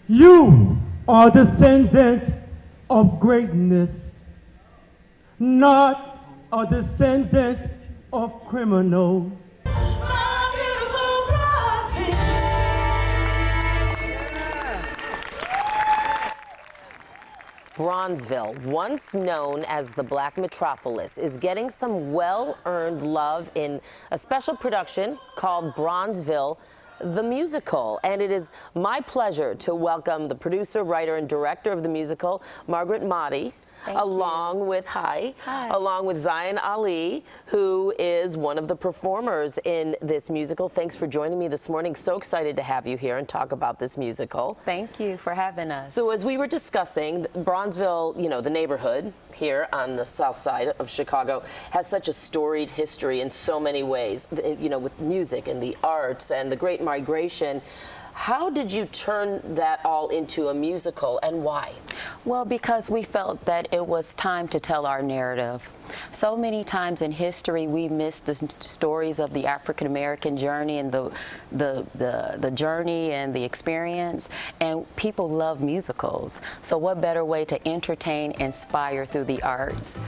You are descendant of greatness, not a descendant of criminals. Bronzeville, once known as the Black Metropolis, is getting some well-earned love in a special production called Bronzeville The Musical. And it is my pleasure to welcome the producer, writer, and director of the musical, Margaret Mahdi, along with Zion Ali, who is one of the performers in this musical. Thanks for joining me this morning. So excited to have you here and talk about this musical. Thank you for having us. So as we were discussing, Bronzeville, you know, the neighborhood here on the south side of Chicago, has such a storied history in so many ways, you know, with music and the arts and the Great Migration. How did you turn that all into a musical, and why? Well, because we felt that it was time to tell our narrative. So many times in history, we miss the stories of the African American journey and the journey and the experience. And people love musicals. So what better way to entertain, inspire through the arts?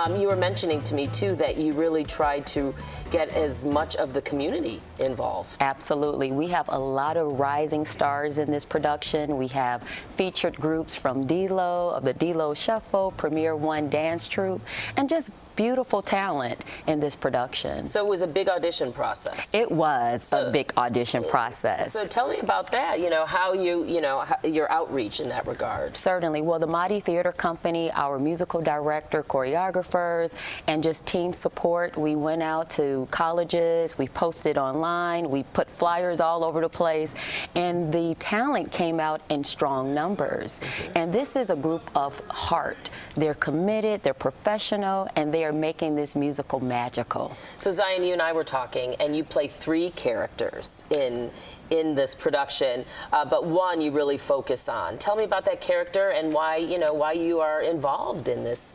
You were mentioning to me too that you really tried to get as much of the community involved. Absolutely. We have a lot of rising stars in this production. We have featured groups from D-Lo, of the D-Lo Shuffle, Premier One Dance Troupe, and just beautiful talent in this production. So it was a big audition process. It was a big audition process. So tell me about that, you know, how your outreach in that regard. Certainly. Well, the Mahdi Theater Company, our musical director, choreographers, and just team support, we went out to colleges, we posted online, we put flyers all over the place, and the talent came out in strong numbers. And this is a group of heart. They're committed, they're professional, and they are making this musical magical. So Zion, you and I were talking, and you play 3 characters in this production, but one you really focus on. Tell me about that character and why you are involved in this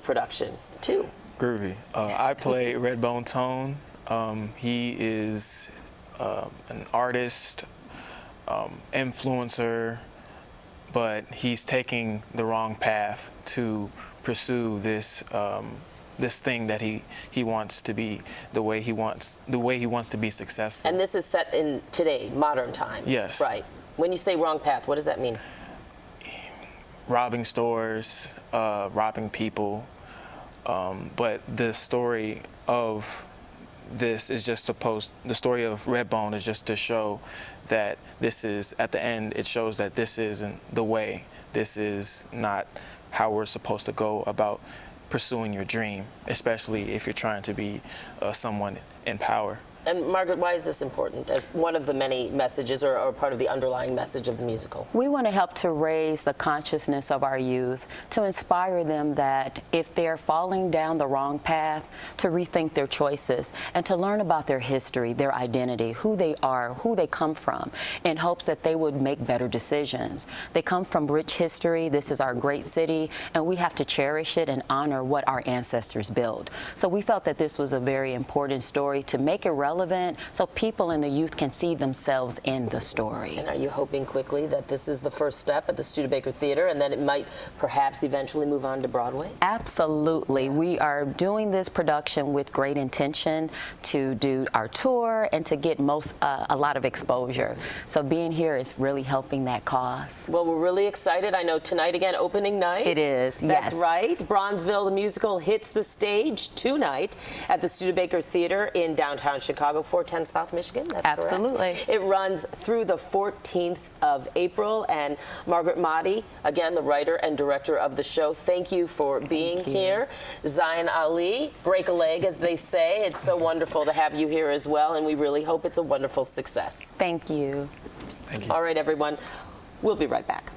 production too. Groovy. I play Redbone Tone. He is an artist, influencer, but he's taking the wrong path to pursue this this thing that he wants to be, the way he wants to be successful. And this is set in today, modern times. Yes. Right. When you say wrong path, what does that mean? Robbing stores, robbing people, but the story of this is just the story of Redbone is just to show that this is, at the end, it shows that this isn't the way. This is not how we're supposed to go about pursuing your dream, especially if you're trying to be someone in power. And Margaret, why is this important as one of the many messages or part of the underlying message of the musical? We want to help to raise the consciousness of our youth, to inspire them that if they're falling down the wrong path, to rethink their choices and to learn about their history, their identity, who they are, who they come from, in hopes that they would make better decisions. They come from rich history. This is our great city, and we have to cherish it and honor what our ancestors built. So we felt that this was a very important story to make it relevant so people and the youth can see themselves in the story. And are you hoping quickly that this is the first step at the Studebaker Theater and then it might perhaps eventually move on to Broadway? Absolutely. We are doing this production with great intention to do our tour and to get a lot of exposure. So being here is really helping that cause. Well, we're really excited. I know tonight again, opening night. It is, That's yes. right. Bronzeville the Musical hits the stage tonight at the Studebaker Theater in downtown Chicago, 410 South Michigan. That's absolutely correct. It runs through the 14th of April, and Margaret Mahdi, again, the writer and director of the show, thank you for being here. Zion Ali, break a leg, as they say. It's so wonderful to have you here as well, and we really hope it's a wonderful success. Thank you. Thank you. All right, everyone. We'll be right back.